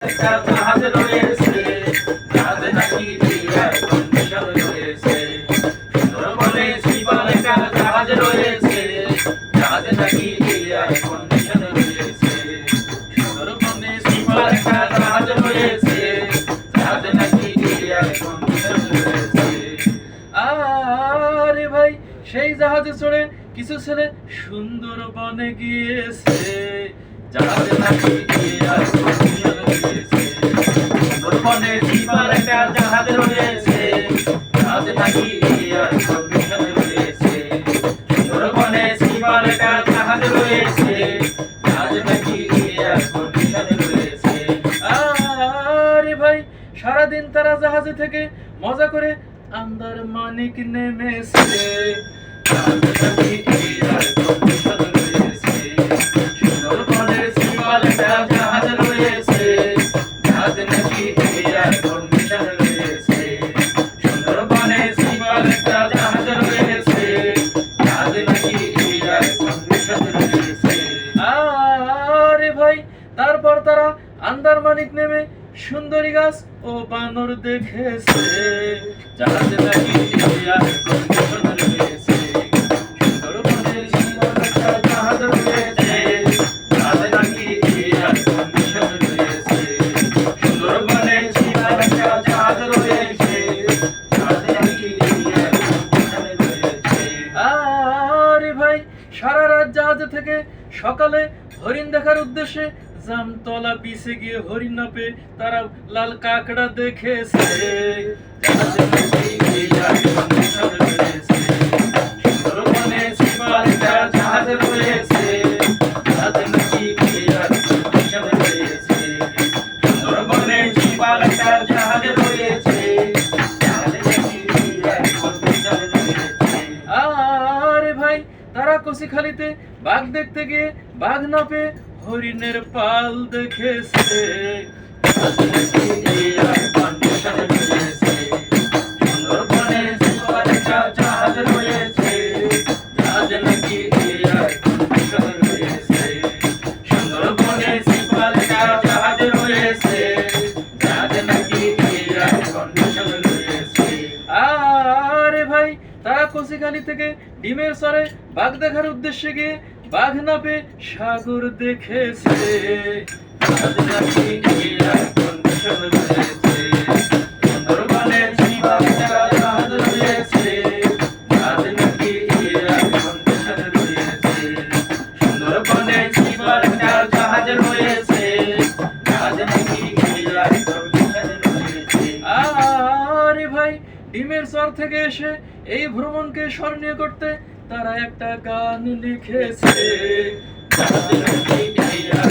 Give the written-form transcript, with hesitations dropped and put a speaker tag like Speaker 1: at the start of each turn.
Speaker 1: একটা জাহাজ রয়েছে, জাহাজে নাকি এয়ার কন্ডিশন রয়েছে। সুন্দরবনে সিপার একটা জাহাজ রয়েছে, জাহাজে নাকি এয়ার কন্ডিশন রয়েছে। সুন্দরবনে সিপার একটা জাহাজ রয়েছে, জাহাজে নাকি এয়ার কন্ডিশন রয়েছে।
Speaker 2: আরে ভাই, সেই জাহাজে চড়ে কিছু ছেলে সুন্দরবনে গিয়েছে,
Speaker 1: জাহাজে নাকি এয়ার কন্ডিশন রয়েছে। সুন্দরবনে সিপার একটা জাহাজ রয়েছে, জাহাজে নাকি এয়ার কন্ডিশন রয়েছে। সুন্দরবনে সিপার একটা জাহাজ রয়েছে, জাহাজে নাকি এয়ার কন্ডিশন রয়েছে।
Speaker 2: আরে ভাই, সারাদিন তারা জাহাজে থেকে মজা করে আন্দারমানিক নেমেছে,
Speaker 1: জাহাজে নাকি এয়ার কন্ডিশন রয়েছে। সুন্দরবনে সিপার একটা জাহাজ রয়েছে, জাহাজে নাকি এয়ার কন্ডিশন রয়েছে। সুন্দরবনে সিপার একটা জাহাজ রয়েছে, জাহাজে নাকি এয়ার কন্ডিশন রয়েছে।
Speaker 2: আরে ভাই, তারপর তারা আন্দারমানিক নেমে সুন্দরী গাছ ও বানর দেখেছে,
Speaker 1: জাহাজে নাকি এয়ার কন্ডিশন রয়েছে। সুন্দরবনে সিপার একটা জাহাজ রয়েছে, জাহাজে নাকি এয়ার কন্ডিশন রয়েছে। সুন্দরবনে সিপার একটা জাহাজ রয়েছে, জাহাজে নাকি এয়ার কন্ডিশন রয়েছে।
Speaker 2: আরে ভাই, সারা রাত জাহাজে থেকে সকালে হরিণ দেখার উদ্দেশ্যে জামতলা বিচে গিয়ে হরিণ না পেয়ে তারা লাল কাঁকড়া দেখেছে,
Speaker 1: জাহাজে নাকি এয়ার কন্ডিশন রয়েছে। সুন্দরবনে সিপার একটা জাহাজ রয়েছে, জাহাজে নাকি এয়ার কন্ডিশন রয়েছে। সুন্দরবনে সিপার একটা জাহাজ রয়েছে, জাহাজে নাকি এয়ার কন্ডিশন রয়েছে।
Speaker 2: আরে ভাই, তারা কচিখালিতে বাঘ দেখতে গিয়ে বাঘ না পেয়ে হরিণের পাল দেখেছে,
Speaker 1: জাহাজে নাকি এয়ার কন্ডিশন রয়েছে। সুন্দরবনে সিপার একটা জাহাজ রয়েছে, জাহাজে নাকি এয়ার কন্ডিশন রয়েছে। সুন্দরবনে সিপার একটা জাহাজ রয়েছে, জাহাজে নাকি এয়ার কন্ডিশন রয়েছে।
Speaker 2: আরে ভাই, তারা কচিখালি থেকে ডিমের চরে বাঘ দেখার উদ্দেশ্যে গিয়ে বাঘ না পেয়ে সাগর দেখেছে,
Speaker 1: জাহাজে নাকি এয়ার কন্ডিশন রয়েছে। সুন্দরবনে সিপার একটা জাহাজ রয়েছে, জাহাজে নাকি এয়ার কন্ডিশন রয়েছে। সুন্দরবনে সিপার একটা জাহাজ রয়েছে, জাহাজে নাকি এয়ার কন্ডিশন রয়েছে।
Speaker 2: আরে ভাই, ডিমের চর থেকে এসে এই ভ্রমণকে স্মরণীয় করতে তারা একটা গান লিখেছে,
Speaker 1: জাহাজে নাকি এয়ার